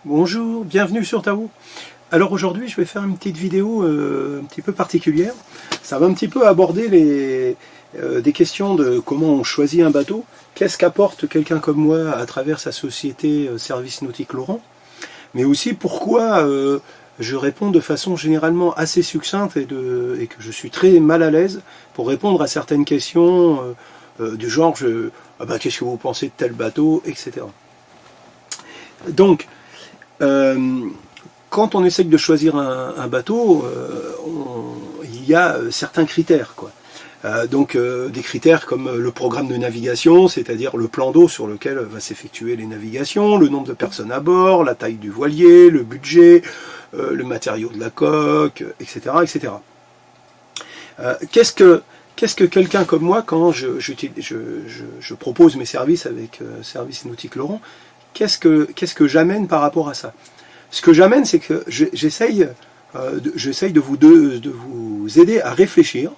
Bonjour, bienvenue sur Tao. Alors aujourd'hui je vais faire une petite vidéo un petit peu particulière. Ça va un petit peu aborder des questions de comment on choisit un bateau. Qu'est-ce qu'apporte quelqu'un comme moi à travers sa société Service Nautique Laurent. Mais aussi pourquoi je réponds de façon généralement assez succincte et que je suis très mal à l'aise pour répondre à certaines questions du genre qu'est-ce que vous pensez de tel bateau, etc. Donc, quand on essaie de choisir un bateau, il y a certains critères, quoi. Des critères comme le programme de navigation, c'est-à-dire le plan d'eau sur lequel va s'effectuer les navigations, le nombre de personnes à bord, la taille du voilier, le budget, le matériau de la coque, etc. etc. Qu'est-ce que quelqu'un comme moi, quand je propose mes services avec Service Nautique Laurent, qu'est-ce que j'amène par rapport à ça? Ce que j'amène, c'est que j'essaye de vous aider à réfléchir.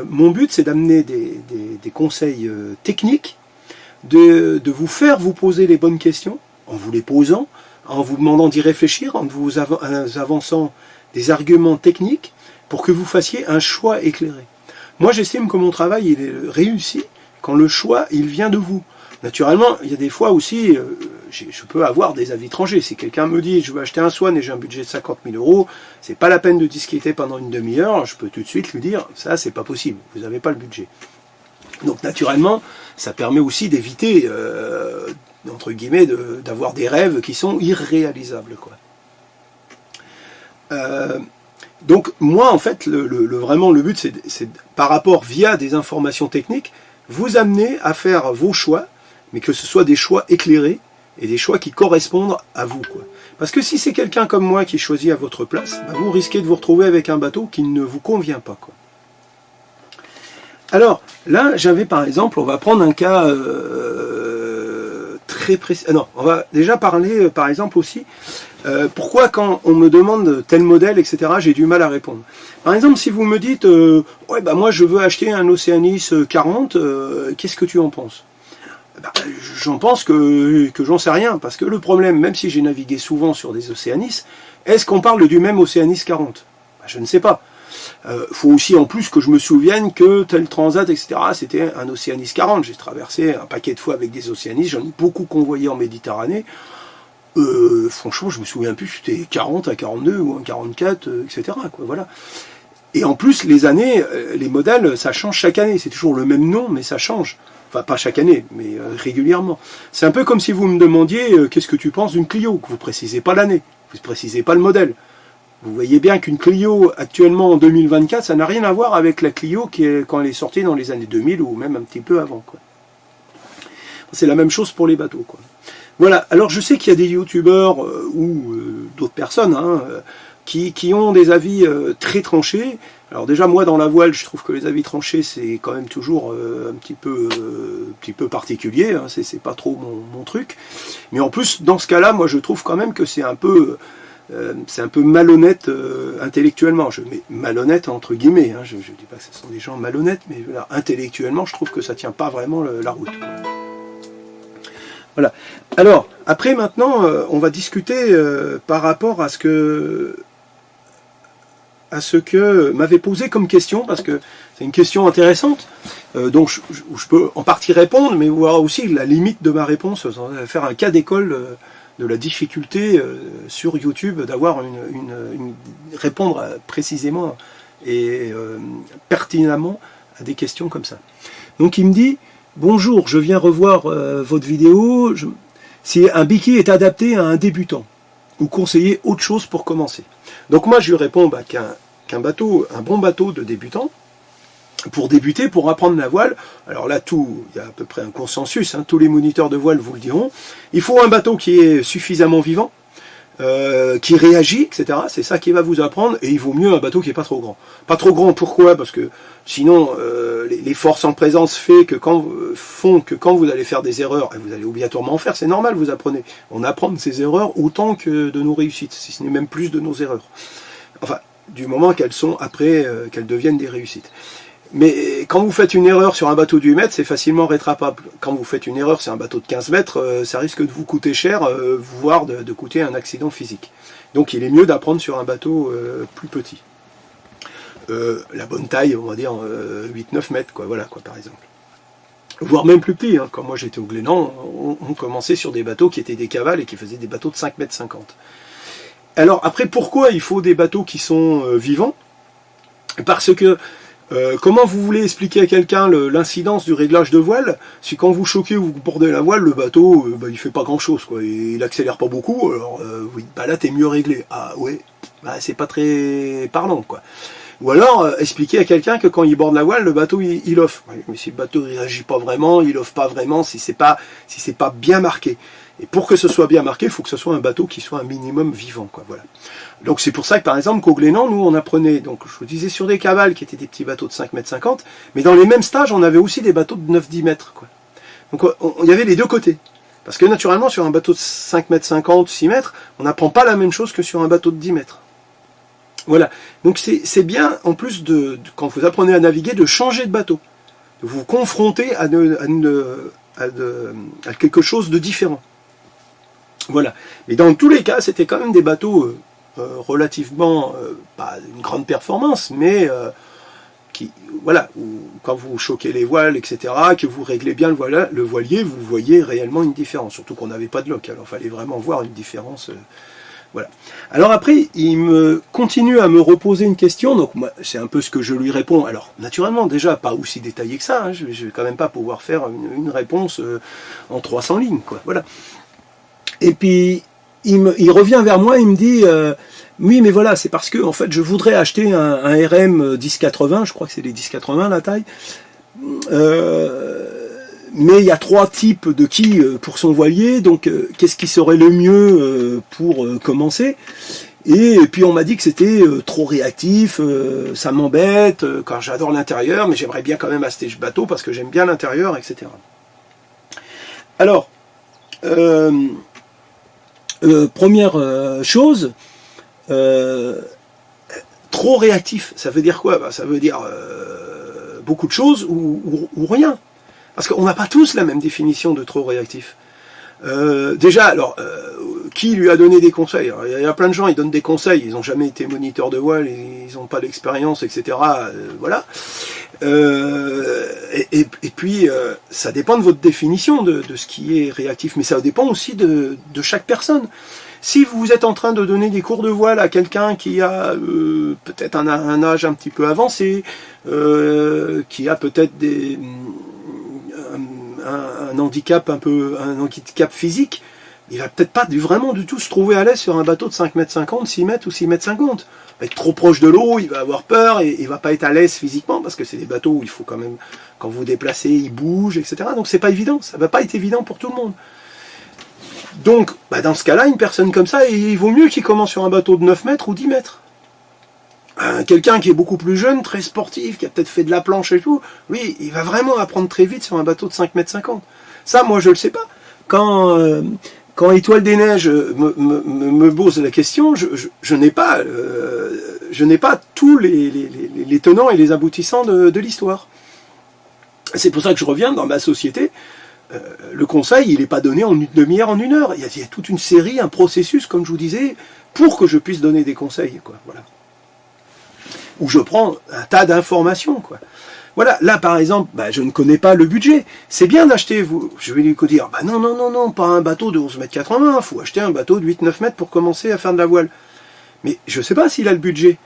Mon but, c'est d'amener des conseils techniques, de vous faire vous poser les bonnes questions, en vous les posant, en vous demandant d'y réfléchir, en vous avançant des arguments techniques, pour que vous fassiez un choix éclairé. Moi, j'estime que mon travail il est réussi quand le choix, il vient de vous. Naturellement, il y a des fois aussi, je peux avoir des avis tranchés. Si quelqu'un me dit, je veux acheter un Swan et j'ai un budget de 50 000 €, c'est pas la peine de discuter pendant une demi-heure, je peux tout de suite lui dire, ça c'est pas possible, vous n'avez pas le budget. Donc naturellement, ça permet aussi d'éviter, entre guillemets, d'avoir des rêves qui sont irréalisables, quoi. Donc moi, en fait, vraiment le but, c'est par rapport, via des informations techniques, vous amener à faire vos choix, mais que ce soit des choix éclairés et des choix qui correspondent à vous, quoi. Parce que si c'est quelqu'un comme moi qui choisit à votre place, vous risquez de vous retrouver avec un bateau qui ne vous convient pas, quoi. Alors, là, j'avais par exemple, on va prendre un cas très précis. Non, on va déjà parler, par exemple aussi, pourquoi quand on me demande tel modèle, etc., j'ai du mal à répondre. Par exemple, si vous me dites, moi je veux acheter un Oceanis 40, qu'est-ce que tu en penses? J'en pense que j'en sais rien, parce que le problème, même si j'ai navigué souvent sur des Oceanis, est-ce qu'on parle du même Oceanis 40? Je ne sais pas. Faut aussi en plus que je me souvienne que tel Transat, etc., c'était un Oceanis 40. J'ai traversé un paquet de fois avec des Oceanis, j'en ai beaucoup convoyé en Méditerranée. Franchement, je me souviens plus, c'était 40 à 42 ou un 44, etc., quoi, voilà. Et en plus, les années, les modèles, ça change chaque année. C'est toujours le même nom, mais ça change. Enfin, pas chaque année, mais régulièrement. C'est un peu comme si vous me demandiez qu'est-ce que tu penses d'une Clio, que vous ne précisez pas l'année, vous ne précisez pas le modèle. Vous voyez bien qu'une Clio, actuellement en 2024, ça n'a rien à voir avec la Clio quand elle est sortie dans les années 2000 ou même un petit peu avant, quoi. C'est la même chose pour les bateaux, quoi. Voilà, alors je sais qu'il y a des youtubeurs ou d'autres personnes qui ont des avis très tranchés. Alors déjà, moi dans la voile, je trouve que les avis tranchés, c'est quand même toujours un petit peu particulier, hein, c'est pas trop mon truc. Mais en plus, dans ce cas-là, moi je trouve quand même que c'est un peu malhonnête intellectuellement. Je mets malhonnête entre guillemets, hein, je ne dis pas que ce sont des gens malhonnêtes, mais voilà, intellectuellement, je trouve que ça tient pas vraiment la route, quoi. Voilà. Alors, après maintenant, on va discuter par rapport à ce que m'avait posé comme question, parce que c'est une question intéressante, donc je peux en partie répondre, mais voir aussi la limite de ma réponse, faire un cas d'école de la difficulté sur YouTube d'avoir répondre précisément et pertinemment à des questions comme ça. Donc il me dit: bonjour, je viens revoir votre vidéo. Si un biquet est adapté à un débutant, ou conseillez autre chose pour commencer. Donc moi je lui réponds qu'un bateau, un bon bateau de débutant, pour débuter, pour apprendre la voile, alors là il y a à peu près un consensus, hein, tous les moniteurs de voile vous le diront, il faut un bateau qui est suffisamment vivant, qui réagit, etc. C'est ça qui va vous apprendre, et il vaut mieux un bateau qui n'est pas trop grand. Pas trop grand, pourquoi? Parce que sinon, les forces en présence font que quand vous allez faire des erreurs, et vous allez obligatoirement en faire, c'est normal, vous apprenez. On apprend de ces erreurs autant que de nos réussites, si ce n'est même plus de nos erreurs. Enfin, du moment qu'elles sont après, qu'elles deviennent des réussites. Mais quand vous faites une erreur sur un bateau de 8 mètres, c'est facilement rattrapable. Quand vous faites une erreur sur un bateau de 15 mètres, ça risque de vous coûter cher, voire de coûter un accident physique. Donc il est mieux d'apprendre sur un bateau plus petit. La bonne taille, on va dire 8-9 mètres, quoi, voilà, quoi, par exemple. Voire même plus petit, hein. Quand moi j'étais au Glénan, on commençait sur des bateaux qui étaient des cavales et qui faisaient des bateaux de 5 mètres 50. Alors après, pourquoi il faut des bateaux qui sont vivants? Parce que comment vous voulez expliquer à quelqu'un l'incidence du réglage de voile si quand vous choquez ou vous bordez la voile, le bateau il fait pas grand chose, quoi. Il accélère pas beaucoup, alors oui, bah là t'es mieux réglé. Ah ouais, bah, c'est pas très parlant, quoi. Ou alors expliquer à quelqu'un que quand il borde la voile, le bateau il offre. Oui, mais si le bateau il réagit pas vraiment, il offre pas vraiment, si c'est pas bien marqué. Et pour que ce soit bien marqué, il faut que ce soit un bateau qui soit un minimum vivant, quoi. Voilà. Donc c'est pour ça que par exemple qu'au Glénan, nous on apprenait, donc je vous disais, sur des cavales qui étaient des petits bateaux de 5 mètres 50, mais dans les mêmes stages, on avait aussi des bateaux de 9-10 mètres, quoi. Donc il y avait les deux côtés. Parce que naturellement, sur un bateau de 5 mètres 50, 6 mètres, on n'apprend pas la même chose que sur un bateau de 10 mètres. Voilà. Donc c'est bien, en plus quand vous apprenez à naviguer, de changer de bateau. De vous confronter à quelque chose de différent. Voilà. Mais dans tous les cas, c'était quand même des bateaux relativement, pas une grande performance, mais voilà, où, quand vous choquez les voiles, etc., que vous réglez bien le voilier, vous voyez réellement une différence. Surtout qu'on n'avait pas de loc, alors il fallait vraiment voir une différence. Voilà. Alors après, il me continue à me reposer une question, donc moi, c'est un peu ce que je lui réponds. Alors, naturellement, déjà, pas aussi détaillé que ça, hein, je vais quand même pas pouvoir faire une réponse en 300 lignes, quoi. Voilà. Et puis, il revient vers moi, il me dit, oui, mais voilà, c'est parce que, en fait, je voudrais acheter un RM 1080, je crois que c'est les 1080 la taille, mais il y a 3 types de quilles pour son voilier, donc qu'est-ce qui serait le mieux pour commencer? Et puis on m'a dit que c'était trop réactif, ça m'embête, car j'adore l'intérieur, mais j'aimerais bien quand même acheter ce bateau parce que j'aime bien l'intérieur, etc. Alors, première chose, trop réactif, ça veut dire quoi? Bah, ça veut dire beaucoup de choses ou rien. Parce qu'on n'a pas tous la même définition de trop réactif. Déjà, alors, qui lui a donné des conseils? Alors, il y a plein de gens, ils donnent des conseils, ils n'ont jamais été moniteurs de voile, ils n'ont pas d'expérience, etc. Voilà. Et puis, ça dépend de votre définition de ce qui est réactif, mais ça dépend aussi de chaque personne. Si vous êtes en train de donner des cours de voile à quelqu'un qui a peut-être un âge un petit peu avancé, qui a peut-être un handicap un handicap physique, il va peut-être pas vraiment du tout se trouver à l'aise sur un bateau de 5 mètres 50, 6 mètres ou 6 mètres 50. Il va être trop proche de l'eau, il va avoir peur et il va pas être à l'aise physiquement parce que c'est des bateaux où il faut quand même, quand vous déplacez, ils bougent, etc. Donc c'est pas évident, ça va pas être évident pour tout le monde. Donc, bah dans ce cas-là, une personne comme ça, il vaut mieux qu'il commence sur un bateau de 9 mètres ou 10 mètres. Quelqu'un qui est beaucoup plus jeune, très sportif, qui a peut-être fait de la planche et tout, lui, il va vraiment apprendre très vite sur un bateau de 5 mètres 50. Ça, moi, je le sais pas. Quand Étoile des Neiges me pose la question, je n'ai pas tous les tenants et les aboutissants de l'histoire. C'est pour ça que je reviens dans ma société. Le conseil, il n'est pas donné en une demi-heure, en 1 heure. Il y a toute une série, un processus, comme je vous disais, pour que je puisse donner des conseils, quoi. Voilà. Où je prends un tas d'informations, quoi. Voilà, là par exemple, bah, je ne connais pas le budget. C'est bien d'acheter, je vais lui dire, bah non, pas un bateau de 11 mètres 80, il faut acheter un bateau de 8-9 mètres pour commencer à faire de la voile. Mais je ne sais pas s'il a le budget.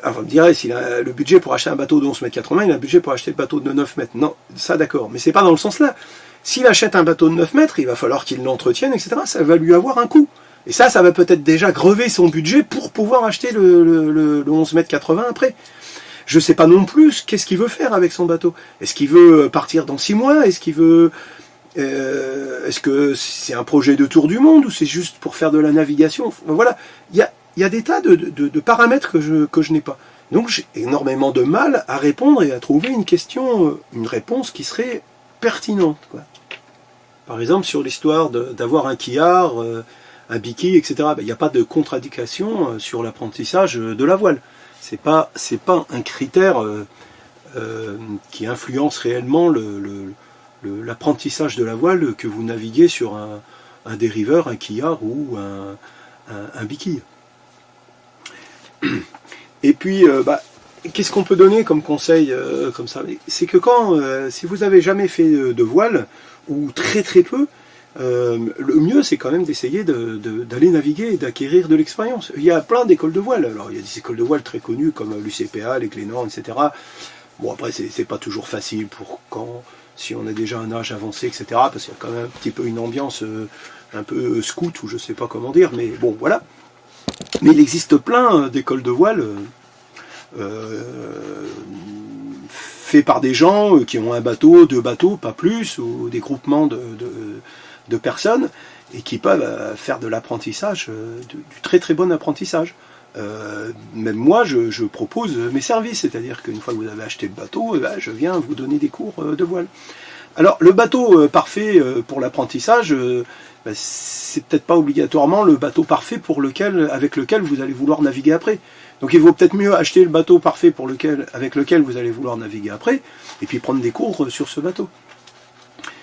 Enfin, me dirait, s'il a le budget pour acheter un bateau de 11 mètres 80, il a le budget pour acheter le bateau de 9 mètres. Non, ça d'accord, mais c'est pas dans le sens là. S'il achète un bateau de 9 mètres, il va falloir qu'il l'entretienne, etc. Ça va lui avoir un coût. Et ça va peut-être déjà grever son budget pour pouvoir acheter le 11 mètres 80 après. Je ne sais pas non plus qu'est-ce qu'il veut faire avec son bateau. Est-ce qu'il veut partir dans 6 mois? Est-ce qu'il veut... est-ce que c'est un projet de tour du monde ou c'est juste pour faire de la navigation? Voilà, il y a des tas de paramètres que je n'ai pas. Donc j'ai énormément de mal à répondre et à trouver une réponse qui serait pertinente, quoi. Par exemple, sur l'histoire d'avoir un quillard, un biquet, etc. Il n'y a pas de contre-indication sur l'apprentissage de la voile. C'est pas un critère qui influence réellement l'apprentissage de la voile que vous naviguez sur un dériveur, un quillard ou un biquille. Et puis, qu'est-ce qu'on peut donner comme conseil comme ça? C'est que si vous n'avez jamais fait de voile, ou très très peu, le mieux c'est quand même d'essayer d'aller naviguer et d'acquérir de l'expérience. Il y a plein d'écoles de voile. Alors il y a des écoles de voile très connues comme l'UCPA, les Glénans, etc. Bon après c'est pas toujours facile si on a déjà un âge avancé, etc. Parce qu'il y a quand même un petit peu une ambiance un peu scout, ou je sais pas comment dire, mais bon voilà. Mais il existe plein d'écoles de voile fait par des gens qui ont un bateau, 2 bateaux, pas plus, ou des groupements de personnes, et qui peuvent faire de l'apprentissage, du très très bon apprentissage. Même moi, je propose mes services, c'est-à-dire qu'une fois que vous avez acheté le bateau, je viens vous donner des cours de voile. Alors, le bateau parfait pour l'apprentissage, c'est peut-être pas obligatoirement le bateau parfait avec lequel vous allez vouloir naviguer après. Donc il vaut peut-être mieux acheter le bateau parfait avec lequel vous allez vouloir naviguer après, et puis prendre des cours sur ce bateau.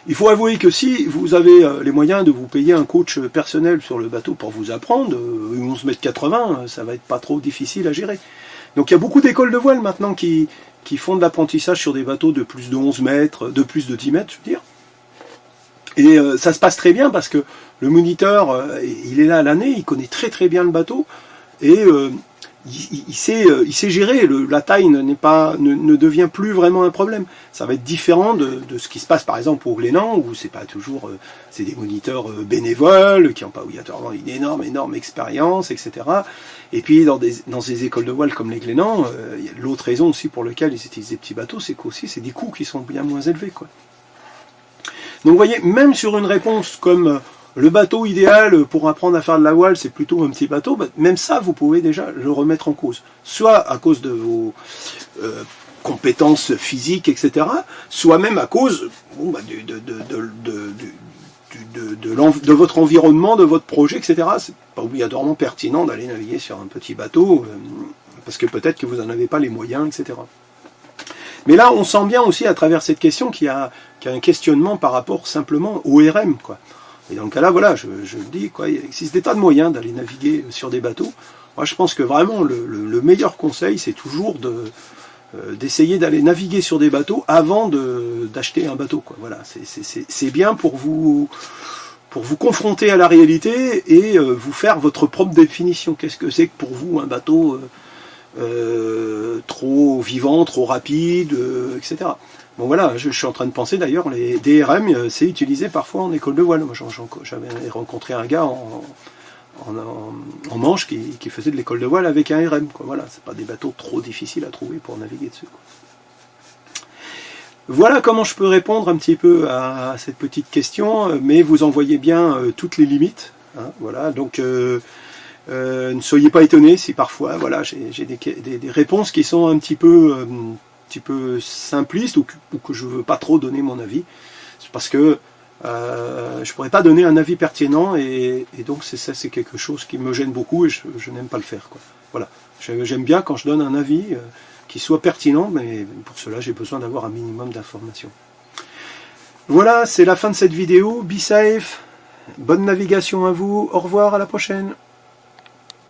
Il faut avouer que si vous avez les moyens de vous payer un coach personnel sur le bateau pour vous apprendre, 11 mètres 80, ça va être pas trop difficile à gérer. Donc il y a beaucoup d'écoles de voile maintenant qui font de l'apprentissage sur des bateaux de plus de 11 mètres, de plus de 10 mètres, je veux dire. Et ça se passe très bien parce que le moniteur, il est là à l'année, il connaît très très bien le bateau, et il sait gérer, la taille ne devient plus vraiment un problème. Ça va être différent de ce qui se passe par exemple au Glénan, où c'est pas toujours, c'est des moniteurs bénévoles, qui n'ont pas obligatoirement une énorme expérience, etc. Et puis dans des écoles de voile comme les Glénan, l'autre raison aussi pour laquelle ils utilisent des petits bateaux, c'est qu'aussi c'est des coûts qui sont bien moins élevés, quoi. Donc vous voyez, même sur une réponse comme le bateau idéal pour apprendre à faire de la voile, c'est plutôt un petit bateau, même ça, vous pouvez déjà le remettre en cause. Soit à cause de vos compétences physiques, etc., soit même à cause de votre environnement, de votre projet, etc. C'est pas obligatoirement pertinent d'aller naviguer sur un petit bateau, parce que peut-être que vous n'en avez pas les moyens, etc. Mais là, on sent bien aussi à travers cette question qu'il y a un questionnement par rapport simplement au RM, quoi. Et dans le cas là, voilà, je le dis, quoi, il existe des tas de moyens d'aller naviguer sur des bateaux. Moi, je pense que vraiment, le meilleur conseil, c'est toujours d'essayer d'aller naviguer sur des bateaux avant d'acheter un bateau, quoi. Voilà, c'est bien pour vous confronter à la réalité et vous faire votre propre définition. Qu'est-ce que c'est que pour vous un bateau trop vivant, trop rapide, etc. Bon voilà, je suis en train de penser d'ailleurs, les DRM, c'est utilisé parfois en école de voile. Moi j'avais rencontré un gars en Manche qui faisait de l'école de voile avec un RM, quoi. Voilà, c'est pas des bateaux trop difficiles à trouver pour naviguer dessus, quoi. Voilà comment je peux répondre un petit peu à cette petite question, mais vous en voyez bien toutes les limites, hein, voilà, donc ne soyez pas étonnés si parfois voilà, j'ai des réponses qui sont un petit peu simplistes, ou que je ne veux pas trop donner mon avis. C'est parce que je ne pourrais pas donner un avis pertinent, et donc c'est quelque chose qui me gêne beaucoup, et je n'aime pas le faire, quoi. Voilà. J'aime bien quand je donne un avis qui soit pertinent, mais pour cela j'ai besoin d'avoir un minimum d'informations. Voilà, c'est la fin de cette vidéo. Be safe, bonne navigation à vous, au revoir, à la prochaine.